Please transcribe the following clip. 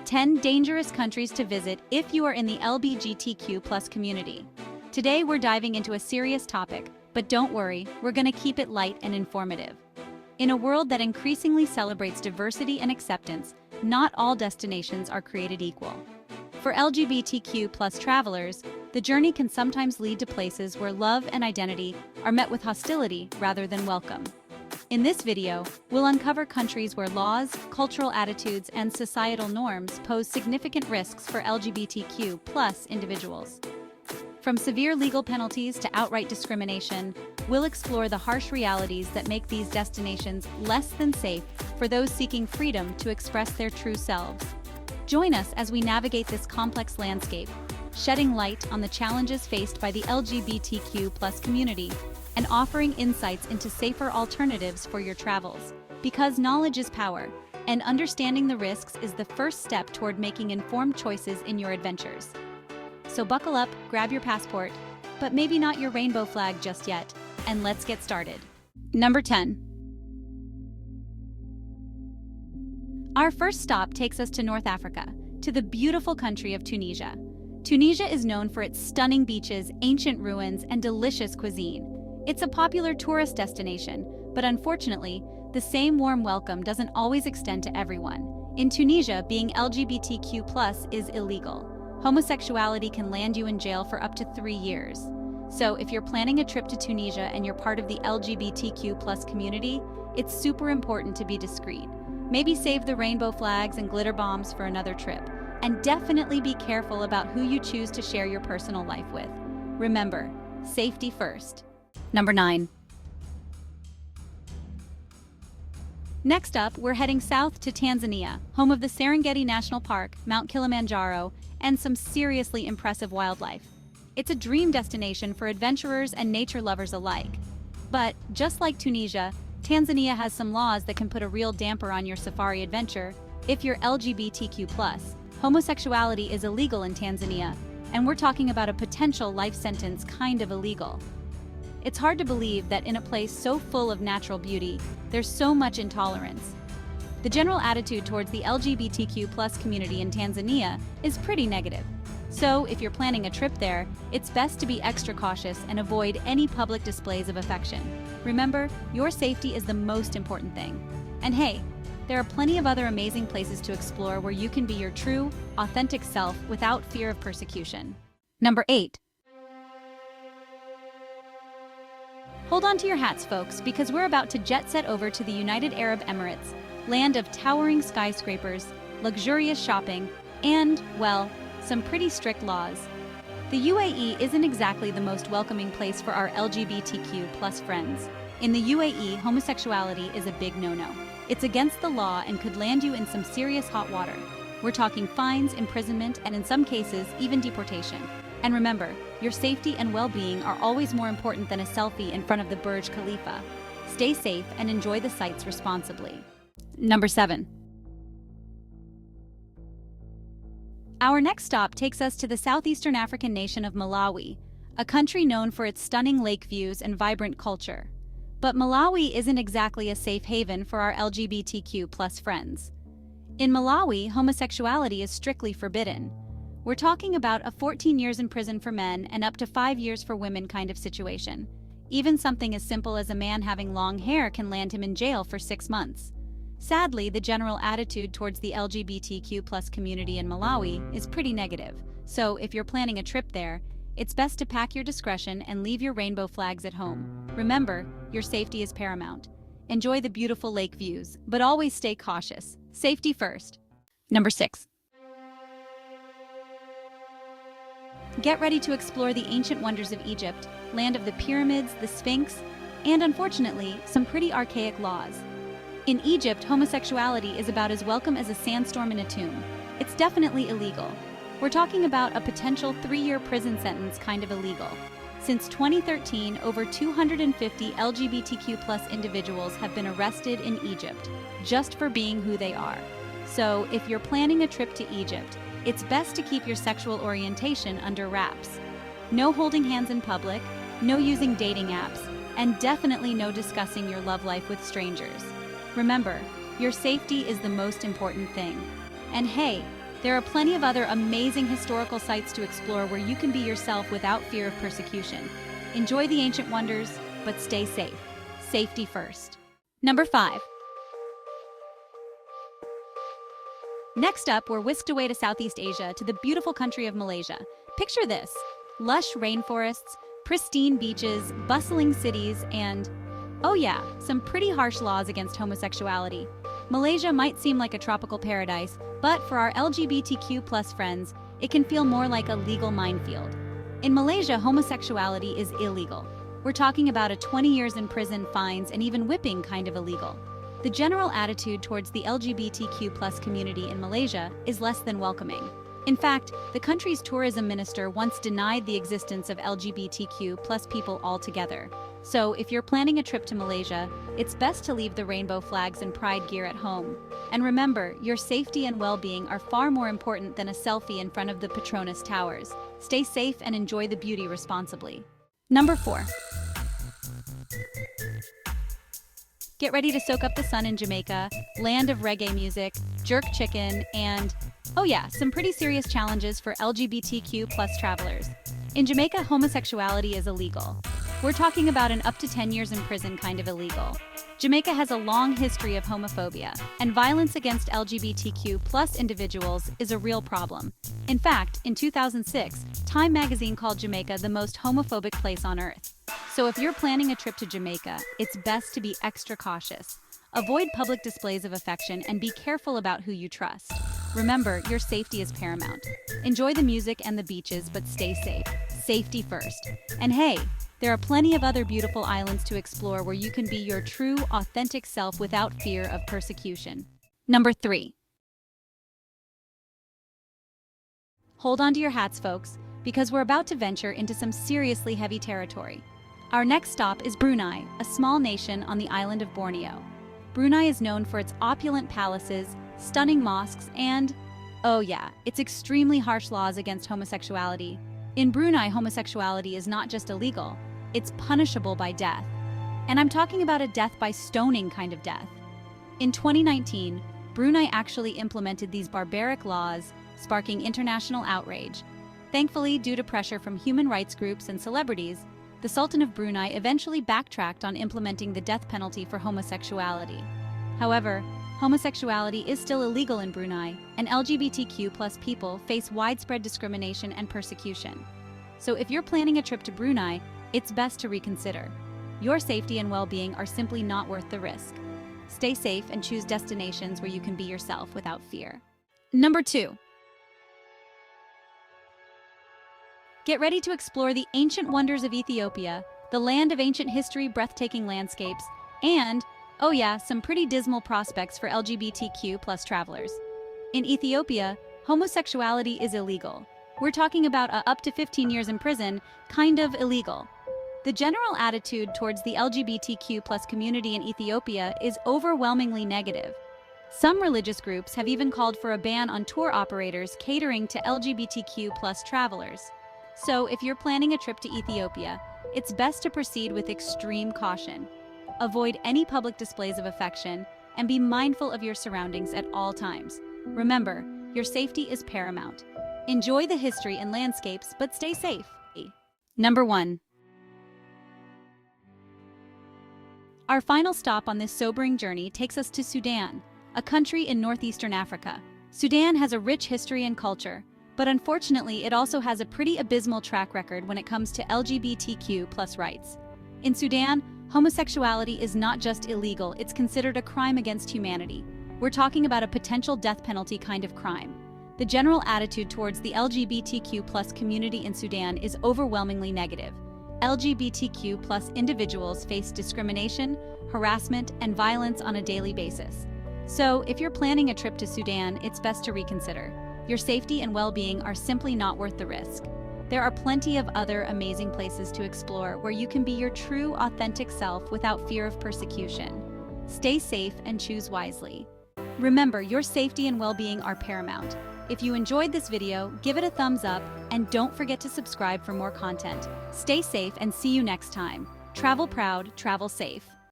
10 dangerous countries to visit if you are in the LGBTQ+ community. Today we're diving into a serious topic, but don't worry, we're going to keep it light and informative. In a world that increasingly celebrates diversity and acceptance, not all destinations are created equal. For LGBTQ+ travelers, the journey can sometimes lead to places where love and identity are met with hostility rather than welcome. In this video, we'll uncover countries where laws, cultural attitudes, and societal norms pose significant risks for LGBTQ+ individuals. From severe legal penalties to outright discrimination, we'll explore the harsh realities that make these destinations less than safe for those seeking freedom to express their true selves. Join us as we navigate this complex landscape, shedding light on the challenges faced by the LGBTQ+ community and offering insights into safer alternatives for your travels. Because knowledge is power, and understanding the risks is the first step toward making informed choices in your adventures. So buckle up, grab your passport, but maybe not your rainbow flag just yet, and let's get started. Number 10. Our first stop takes us to North Africa, to the beautiful country of Tunisia. Tunisia is known for its stunning beaches, ancient ruins, and delicious cuisine. It's a popular tourist destination, but unfortunately, the same warm welcome doesn't always extend to everyone. In Tunisia, being LGBTQ+ is illegal. Homosexuality can land you in jail for up to 3 years. So if you're planning a trip to Tunisia and you're part of the LGBTQ+ community, it's super important to be discreet. Maybe save the rainbow flags and glitter bombs for another trip. And definitely be careful about who you choose to share your personal life with. Remember, safety first. Number 9. Next up, we're heading south to Tanzania, home of the Serengeti National Park, Mount Kilimanjaro, and some seriously impressive wildlife. It's a dream destination for adventurers and nature lovers alike. But just like Tunisia, Tanzania has some laws that can put a real damper on your safari adventure. If you're LGBTQ+, homosexuality is illegal in Tanzania, and we're talking about a potential life sentence kind of illegal. It's hard to believe that in a place so full of natural beauty, there's so much intolerance. The general attitude towards the LGBTQ+ community in Tanzania is pretty negative. So if you're planning a trip there, it's best to be extra cautious and avoid any public displays of affection. Remember, your safety is the most important thing. And hey, there are plenty of other amazing places to explore where you can be your true, authentic self without fear of persecution. Number 8. Hold on to your hats, folks, because we're about to jet set over to the United Arab Emirates, land of towering skyscrapers, luxurious shopping, and, well, some pretty strict laws. The UAE isn't exactly the most welcoming place for our LGBTQ+ friends. In the UAE, homosexuality is a big no-no. It's against the law and could land you in some serious hot water. We're talking fines, imprisonment, and in some cases, even deportation. And remember, your safety and well-being are always more important than a selfie in front of the Burj Khalifa. Stay safe and enjoy the sights responsibly. Number 7. Our next stop takes us to the southeastern African nation of Malawi, a country known for its stunning lake views and vibrant culture. But Malawi isn't exactly a safe haven for our LGBTQ+ friends. In Malawi, homosexuality is strictly forbidden. We're talking about a 14 years in prison for men and up to 5 years for women kind of situation. Even something as simple as a man having long hair can land him in jail for 6 months. Sadly, the general attitude towards the LGBTQ+ community in Malawi is pretty negative. So if you're planning a trip there, it's best to pack your discretion and leave your rainbow flags at home. Remember, your safety is paramount. Enjoy the beautiful lake views, but always stay cautious. Safety first. Number 6. Get ready to explore the ancient wonders of Egypt, land of the pyramids, the Sphinx, and unfortunately, some pretty archaic laws. In Egypt, homosexuality is about as welcome as a sandstorm in a tomb. It's definitely illegal. We're talking about a potential 3-year prison sentence kind of illegal. Since 2013, over 250 LGBTQ+ individuals have been arrested in Egypt, just for being who they are. So if you're planning a trip to Egypt, it's best to keep your sexual orientation under wraps. No holding hands in public, no using dating apps, and definitely no discussing your love life with strangers. Remember, your safety is the most important thing. And hey, there are plenty of other amazing historical sites to explore where you can be yourself without fear of persecution. Enjoy the ancient wonders, but stay safe. Safety first. Number 5. Next up, we're whisked away to Southeast Asia to the beautiful country of Malaysia. Picture this: lush rainforests, pristine beaches, bustling cities, and, oh yeah, some pretty harsh laws against homosexuality. Malaysia might seem like a tropical paradise, but for our LGBTQ+ friends, it can feel more like a legal minefield. In Malaysia, homosexuality is illegal. We're talking about a 20 years in prison, fines, and even whipping kind of illegal. The general attitude towards the LGBTQ+ community in Malaysia is less than welcoming. In fact, the country's tourism minister once denied the existence of LGBTQ+ people altogether. So, if you're planning a trip to Malaysia, it's best to leave the rainbow flags and pride gear at home. And remember, your safety and well-being are far more important than a selfie in front of the Petronas Towers. Stay safe and enjoy the beauty responsibly. Number 4. Get ready to soak up the sun in Jamaica, land of reggae music, jerk chicken, and, oh yeah, some pretty serious challenges for LGBTQ+ travelers. In Jamaica, homosexuality is illegal. We're talking about an up to 10 years in prison kind of illegal. Jamaica has a long history of homophobia, and violence against LGBTQ+ individuals is a real problem. In fact, in 2006, Time magazine called Jamaica the most homophobic place on earth. So if you're planning a trip to Jamaica, it's best to be extra cautious. Avoid public displays of affection and be careful about who you trust. Remember, your safety is paramount. Enjoy the music and the beaches, but stay safe. Safety first. And hey, there are plenty of other beautiful islands to explore where you can be your true, authentic self without fear of persecution. Number 3. Hold on to your hats, folks, because we're about to venture into some seriously heavy territory. Our next stop is Brunei, a small nation on the island of Borneo. Brunei is known for its opulent palaces, stunning mosques, and, oh yeah, its extremely harsh laws against homosexuality. In Brunei, homosexuality is not just illegal, it's punishable by death. And I'm talking about a death by stoning kind of death. In 2019, Brunei actually implemented these barbaric laws, sparking international outrage. Thankfully, due to pressure from human rights groups and celebrities, the Sultan of Brunei eventually backtracked on implementing the death penalty for homosexuality. However, homosexuality is still illegal in Brunei, and LGBTQ+ people face widespread discrimination and persecution. So if you're planning a trip to Brunei, it's best to reconsider. Your safety and well-being are simply not worth the risk. Stay safe and choose destinations where you can be yourself without fear. Number 2. Get ready to explore the ancient wonders of Ethiopia, the land of ancient history, breathtaking landscapes, and, oh yeah, some pretty dismal prospects for LGBTQ+ travelers. In Ethiopia, homosexuality is illegal. We're talking about up to 15 years in prison, kind of illegal. The general attitude towards the LGBTQ+ community in Ethiopia is overwhelmingly negative. Some religious groups have even called for a ban on tour operators catering to LGBTQ+ travelers. So if you're planning a trip to Ethiopia, it's best to proceed with extreme caution. Avoid any public displays of affection and be mindful of your surroundings at all times. Remember, your safety is paramount. Enjoy the history and landscapes, but stay safe. Number 1. Our final stop on this sobering journey takes us to Sudan, a country in northeastern Africa. Sudan has a rich history and culture, but unfortunately it also has a pretty abysmal track record when it comes to LGBTQ+ rights. In Sudan, homosexuality is not just illegal, it's considered a crime against humanity. We're talking about a potential death penalty kind of crime. The general attitude towards the LGBTQ+ community in Sudan is overwhelmingly negative. LGBTQ+ individuals face discrimination, harassment, and violence on a daily basis. So, if you're planning a trip to Sudan, it's best to reconsider. Your safety and well-being are simply not worth the risk. There are plenty of other amazing places to explore where you can be your true, authentic self without fear of persecution. Stay safe and choose wisely. Remember, your safety and well-being are paramount. If you enjoyed this video, give it a thumbs up and don't forget to subscribe for more content. Stay safe and see you next time. Travel proud, travel safe.